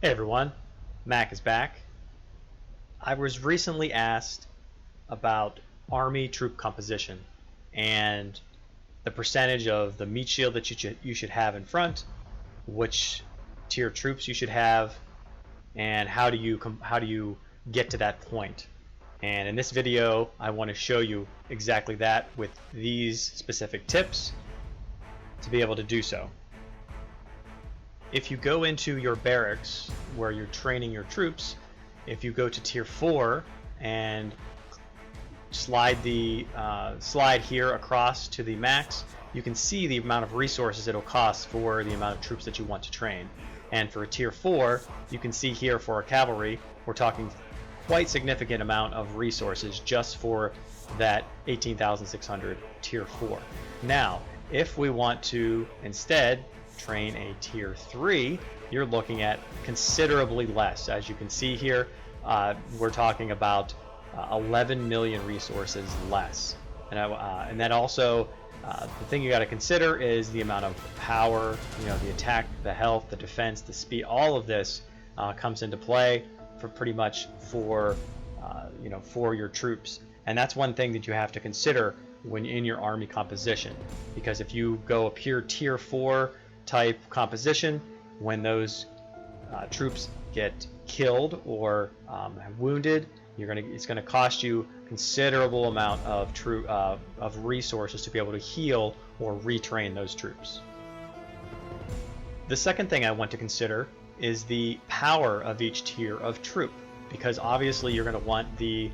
Hey everyone, Mac is back. I was recently asked about Army troop composition and the percentage of the meat shield that you should have in front, which tier troops you should have, and how do you get to that point. And in this video, I want to show you exactly that with these specific tips to be able to do so. If you go into your barracks where you're training your troops, if you go to tier 4 and slide here across to the max, you can see the amount of resources it'll cost for the amount of troops that you want to train. And for a tier 4, you can see here for our cavalry, we're talking quite significant amount of resources just for that 18,600 tier 4. Now, if we want to instead train a tier 3, you're looking at considerably less. As you can see here, we're talking about 11 million resources less. And that also, the thing you got to consider is the amount of power, the attack, the health, the defense, the speed. All of this comes into play for pretty much for your troops. And that's one thing that you have to consider when in your army composition, because if you go a pure tier 4 type composition, when those troops get killed or wounded, it's gonna cost you considerable amount of resources to be able to heal or retrain those troops. The second thing I want to consider is the power of each tier of troop, because obviously you're going to want the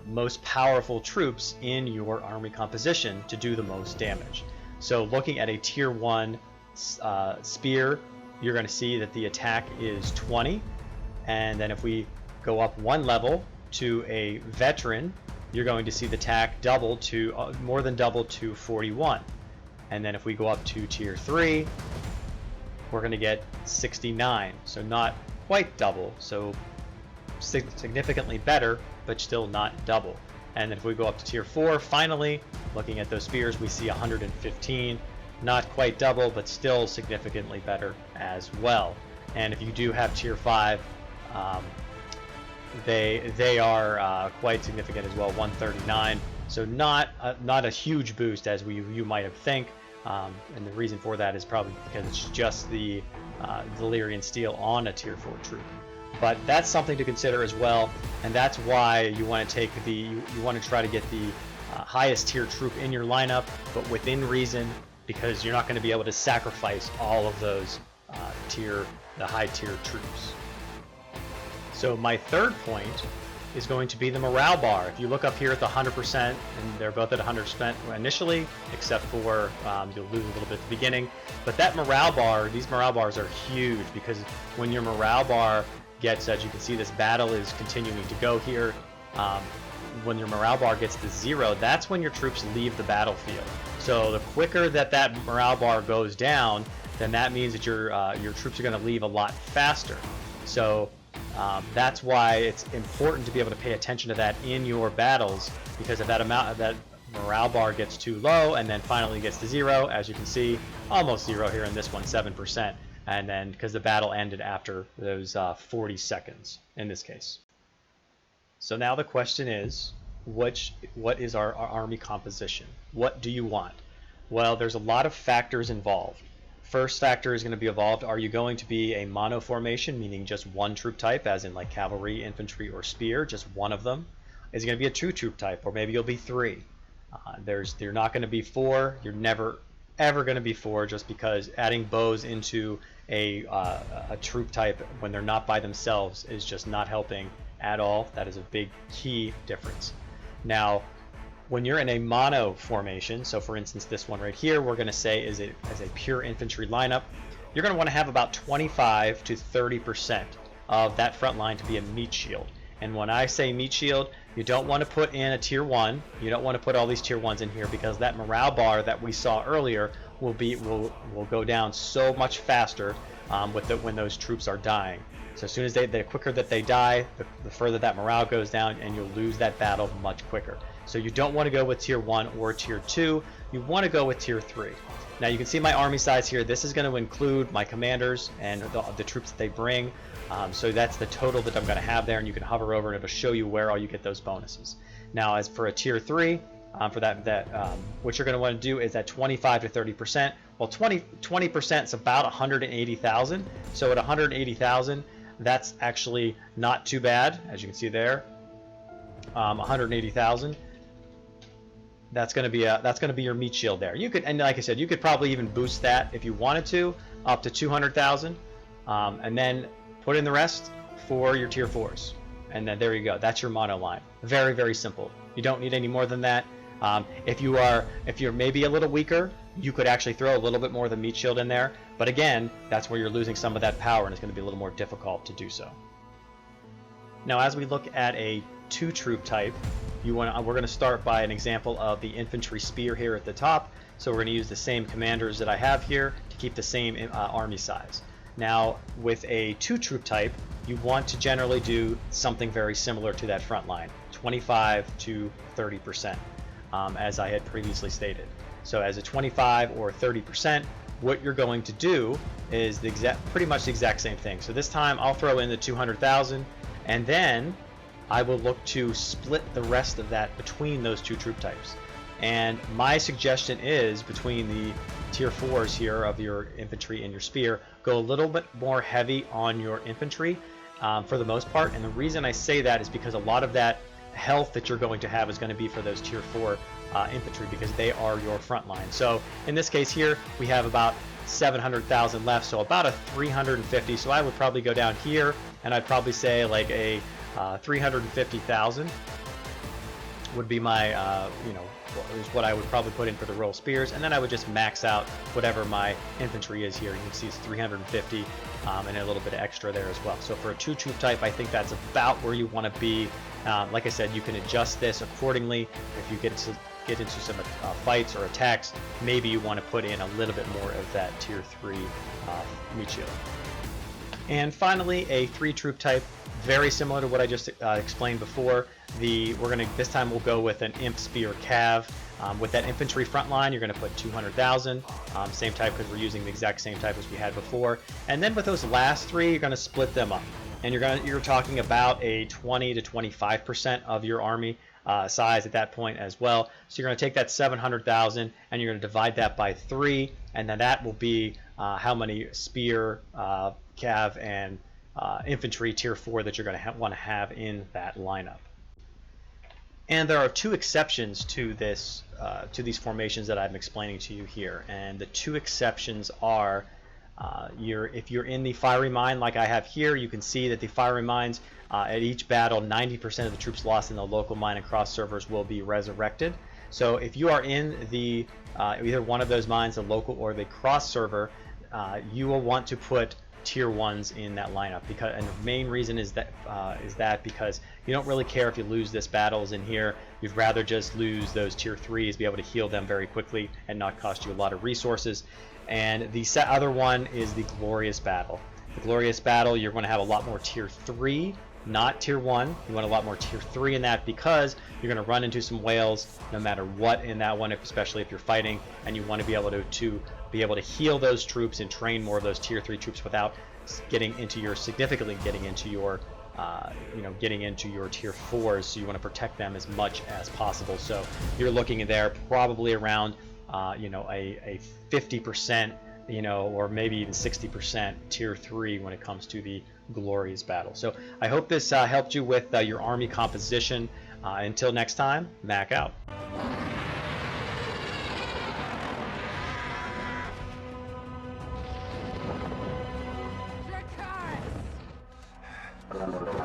most powerful troops in your army composition to do the most damage. So looking at a tier 1 spear, you're going to see that the attack is 20, and then if we go up one level to a veteran, you're going to see the attack double to more than double to 41. And then if we go up to tier 3, we're going to get 69, so not quite double, so significantly better, but still not double. And if we go up to tier 4, finally, looking at those spears, we see 115, not quite double, but still significantly better as well. And if you do have tier 5, they are quite significant as well, 139. So not a huge boost as you might have think. And the reason for that is probably because it's just the Valyrian steel on a tier 4 troop. But that's something to consider as well, and that's why you want to take you want to try to get the highest tier troop in your lineup, but within reason, because you're not going to be able to sacrifice all of those the high tier troops. So my third point is going to be the morale bar. If you look up here at the 100%, and they're both at 100% initially, except for you'll lose a little bit at the beginning. But that morale bar, these morale bars are huge, because when your morale bar gets, as you can see, this battle is continuing to go here. When your morale bar gets to 0, that's when your troops leave the battlefield. So the quicker that morale bar goes down, then that means that your troops are going to leave a lot faster. So that's why it's important to be able to pay attention to that in your battles, because if that morale bar gets too low and then finally gets to 0, as you can see, almost 0 here in this one, 7%, and then because the battle ended after those 40 seconds in this case. So now the question is, what is our army composition? What do you want? Well, there's a lot of factors involved. First factor is going to be involved. Are you going to be a mono formation, meaning just one troop type, as in like cavalry, infantry, or spear, just one of them? Is it going to be a 2 troop type, or maybe you'll be 3? You're not going to be 4. You're never ever going to be 4, just because adding bows into a troop type when they're not by themselves is just not helping at all. That is a big key difference. Now, when you're in a mono formation, so for instance this one right here, we're going to say as a pure infantry lineup, you're going to want to have about 25 to 30% of that front line to be a meat shield. And when I say meat shield, you don't want to put in a tier 1. You don't want to put all these tier 1s in here, because that morale bar that we saw earlier will go down so much faster when those troops are dying. So as soon as the quicker that they die, the further that morale goes down, and you'll lose that battle much quicker. So you don't want to go with tier 1 or tier 2. You want to go with tier 3. Now you can see my army size here. This is going to include my commanders and the troops that they bring. So that's the total that I'm going to have there, and you can hover over and it'll show you where all you get those bonuses. Now as for a tier 3, for what you're going to want to do is at 25 to 30%. Well, 20% is about 180,000. So at 180,000, that's actually not too bad, as you can see there. 180,000. That's going to be your meat shield there. You could, and like I said, you could probably even boost that if you wanted to up to 200,000, and then put in the rest for your tier 4s, and then there you go. That's your mono line. Very, very simple. You don't need any more than that. If you're maybe a little weaker, you could actually throw a little bit more of the meat shield in there. But again, that's where you're losing some of that power, and it's going to be a little more difficult to do so. Now, as we look at a 2-troop type, we're going to start by an example of the infantry spear here at the top. So we're going to use the same commanders that I have here to keep the same army size. Now, with a 2-troop type, you want to generally do something very similar to that front line, 25 to 30%, as I had previously stated. So as a 25 or 30%, what you're going to do is pretty much the exact same thing. So this time I'll throw in the 200,000, and then I will look to split the rest of that between those 2 troop types. And my suggestion is, between the tier 4s here of your infantry and your spear, go a little bit more heavy on your infantry for the most part. And the reason I say that is because a lot of that health that you're going to have is going to be for those tier 4 infantry, because they are your front line. So in this case here, we have about 700,000 left, so about a 350. So I would probably go down here, and I'd probably say like a 350,000 would be my, is what I would probably put in for the royal spears, and then I would just max out whatever my infantry is here. You can see it's 350, and a little bit of extra there as well. So for a 2-troop type, I think that's about where you want to be. Like I said, you can adjust this accordingly. If you get into some fights or attacks, maybe you want to put in a little bit more of that tier 3 meat shield. And finally, a 3-troop type, very similar to what I just explained before. This time we'll go with an imp spear cav. With that infantry front line, you're going to put 200,000, same type, because we're using the exact same type as we had before. And then with those last 3, you're going to split them up, and you're talking about a 20 to 25% of your army size at that point as well. So you're going to take that 700,000 and you're going to divide that by 3, and then that will be how many spear, cav, and infantry tier 4 that you're going to want to have in that lineup. And there are 2 exceptions to this, to these formations that I'm explaining to you here. And the 2 exceptions are, if you're in the fiery mine like I have here, you can see that the fiery mines, at each battle, 90% of the troops lost in the local mine and cross servers will be resurrected. So if you are in the either one of those mines, the local or the cross server, you will want to put tier 1s in that lineup, and the main reason is that because you don't really care if you lose this battles in here. You'd rather just lose those tier 3s, be able to heal them very quickly and not cost you a lot of resources. And the other one is the glorious battle. The glorious battle, you're going to have a lot more tier 3, not tier 1. You want a lot more tier 3 in that, because you're going to run into some whales no matter what in that one, especially if you're fighting, and you want to be able to heal those troops and train more of those tier 3 troops without significantly getting into your tier 4s. So you want to protect them as much as possible. So you're looking in there probably around a 50%, or maybe even 60% tier 3 when it comes to the glorious battle. So I hope this helped you with your army composition. Until next time, Mac out. Your